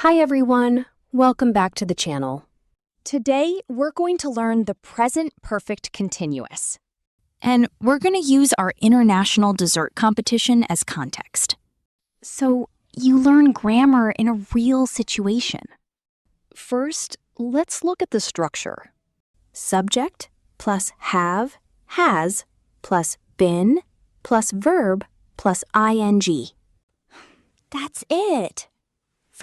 Hi everyone, welcome back to the channel. Today, we're going to learn the present perfect continuous. And we're going to use our international dessert competition as context. So you learn grammar in a real situation. First, let's look at the structure. Subject plus have, has, plus been, plus verb, plus ing. That's it.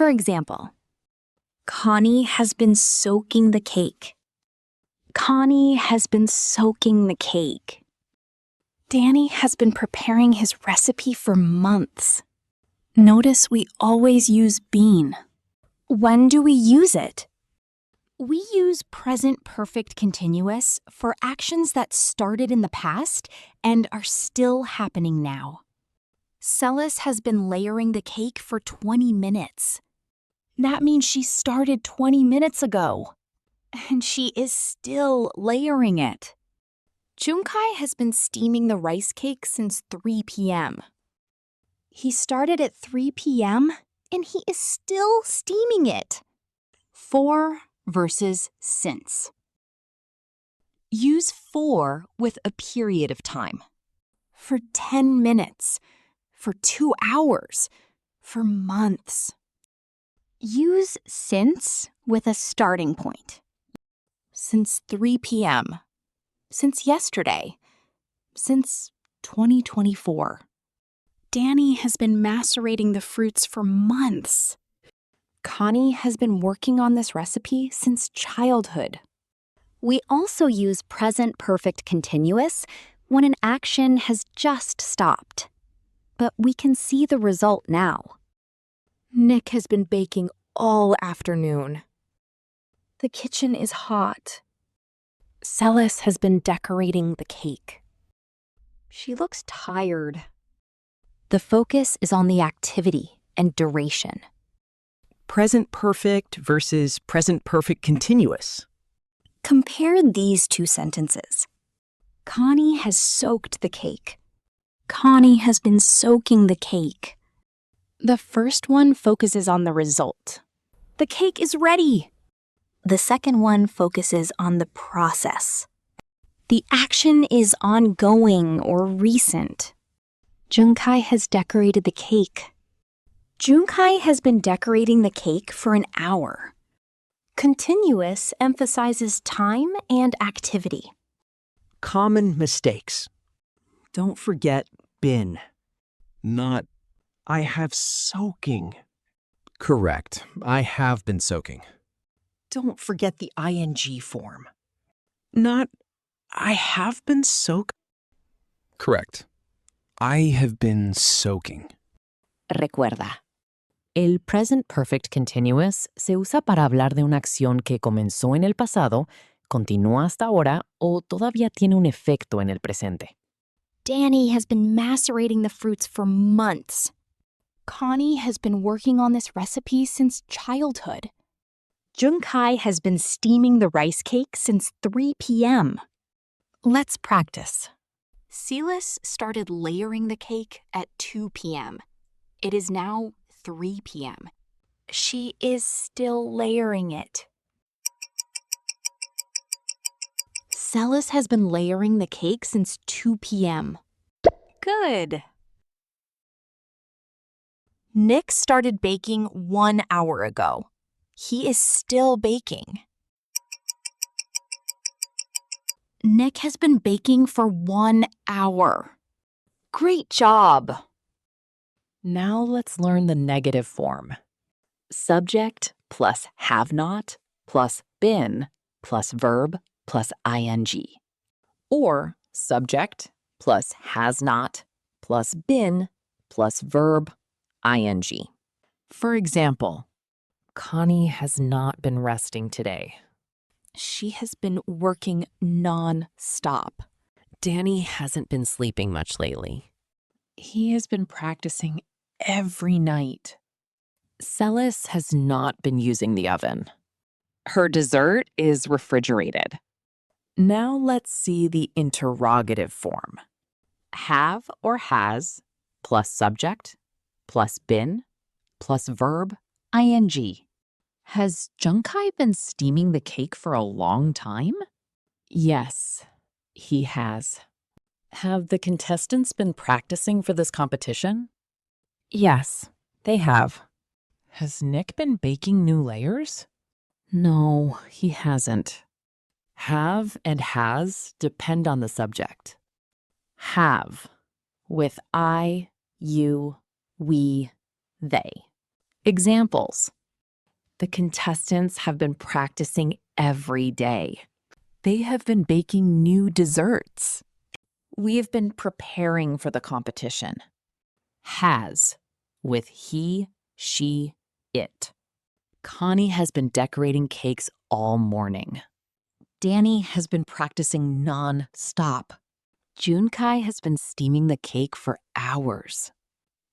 For example, Connie has been soaking the cake. Connie has been soaking the cake. Danny has been preparing his recipe for months. Notice we always use been. When do we use it? We use present perfect continuous for actions that started in the past and are still happening now. Celis has been layering the cake for 20 minutes. That means she started 20 minutes ago. And she is still layering it. Junkai has been steaming the rice cake since 3 p.m. He started at 3 p.m. and he is still steaming it. For versus since. Use for with a period of time. For 10 minutes. For 2 hours. For months. Use since with a starting point. Since 3 p.m. Since yesterday. Since 2024. Danny has been macerating the fruits for months. Connie has been working on this recipe since childhood. We also use present perfect continuous when an action has just stopped. But we can see the result now. Nick has been baking all afternoon. The kitchen is hot. Celis has been decorating the cake. She looks tired. The focus is on the activity and duration. Present perfect versus present perfect continuous. Compare these two sentences. Connie has soaked the cake. Connie has been soaking the cake. The first one focuses on the result. The cake is ready. The second one focuses on the process. The action is ongoing or recent. Junkai has decorated the cake. Junkai has been decorating the cake for an hour. Continuous emphasizes time and activity. Common mistakes. Don't forget been. Not, I have soaking. Correct. I have been soaking. Don't forget the ing form. Not, I have been soaking. Correct. I have been soaking. Recuerda, el present perfect continuous se usa para hablar de una acción que comenzó en el pasado, continúa hasta ahora o todavía tiene un efecto en el presente. Danny has been macerating the fruits for months. Connie has been working on this recipe since childhood. Junkai has been steaming the rice cake since 3 p.m. Let's practice. Celis started layering the cake at 2 p.m. It is now 3 p.m. She is still layering it. Celis has been layering the cake since 2 p.m. Good. Nick started baking 1 hour ago. He is still baking. Nick has been baking for 1 hour. Great job! Now let's learn the negative form. Subject plus have not plus been plus verb plus ing. Or subject plus has not plus been plus verb ing. For example, Connie has not been resting today. She has been working non-stop. Danny hasn't been sleeping much lately. He has been practicing every night. Celis has not been using the oven. Her dessert is refrigerated. Now let's see the interrogative form. Have or has plus subject plus been plus verb ing. Has Junkai been steaming the cake for a long time? Yes, he has. Have the contestants been practicing for this competition? Yes, they have. Has Nick been baking new layers? No, he hasn't. Have and has depend on the subject. Have, with I, you, we, they. Examples. The contestants have been practicing every day. They have been baking new desserts. We have been preparing for the competition. Has, with he, she, it. Connie has been decorating cakes all morning. Danny has been practicing non-stop. Junkai has been steaming the cake for hours.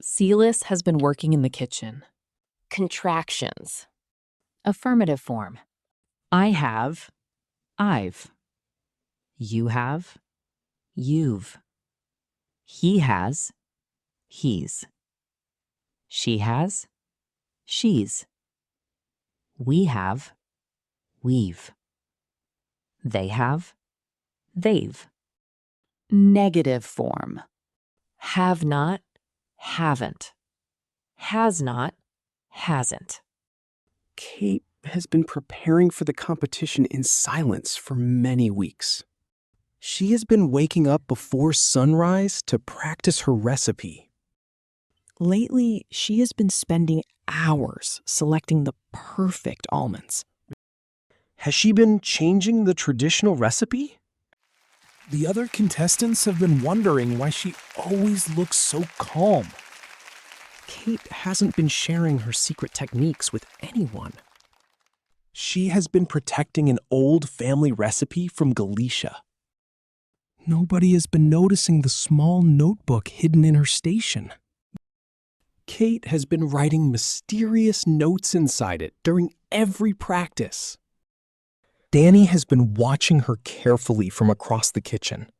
Silas has been working in the kitchen. Contractions. Affirmative form. I have, I've. You have, you've. He has, he's. She has, she's. We have, we've. They have, they've. Negative form. Have not, haven't. Has not, hasn't. Kate has been preparing for the competition in silence for many weeks. She has been waking up before sunrise to practice her recipe. Lately, she has been spending hours selecting the perfect almonds. Has she been changing the traditional recipe? The other contestants have been wondering why she always looks so calm. Kate hasn't been sharing her secret techniques with anyone. She has been protecting an old family recipe from Galicia. Nobody has been noticing the small notebook hidden in her station. Kate has been writing mysterious notes inside it during every practice. Danny has been watching her carefully from across the kitchen.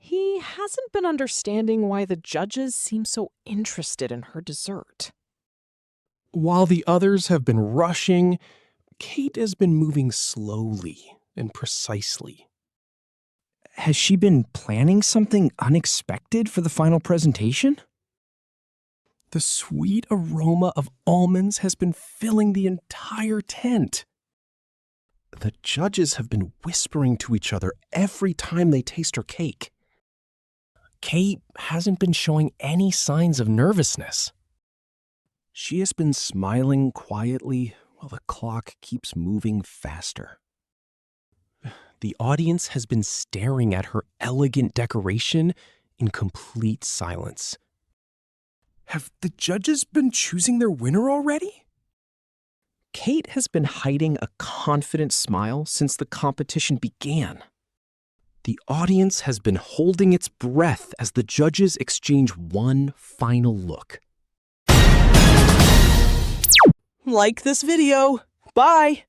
He hasn't been understanding why the judges seem so interested in her dessert. While the others have been rushing, Kate has been moving slowly and precisely. Has she been planning something unexpected for the final presentation? The sweet aroma of almonds has been filling the entire tent. The judges have been whispering to each other every time they taste her cake. Kate hasn't been showing any signs of nervousness. She has been smiling quietly while the clock keeps moving faster. The audience has been staring at her elegant decoration in complete silence. Have the judges been choosing their winner already? Kate has been hiding a confident smile since the competition began. The audience has been holding its breath as the judges exchange one final look. Like this video. Bye!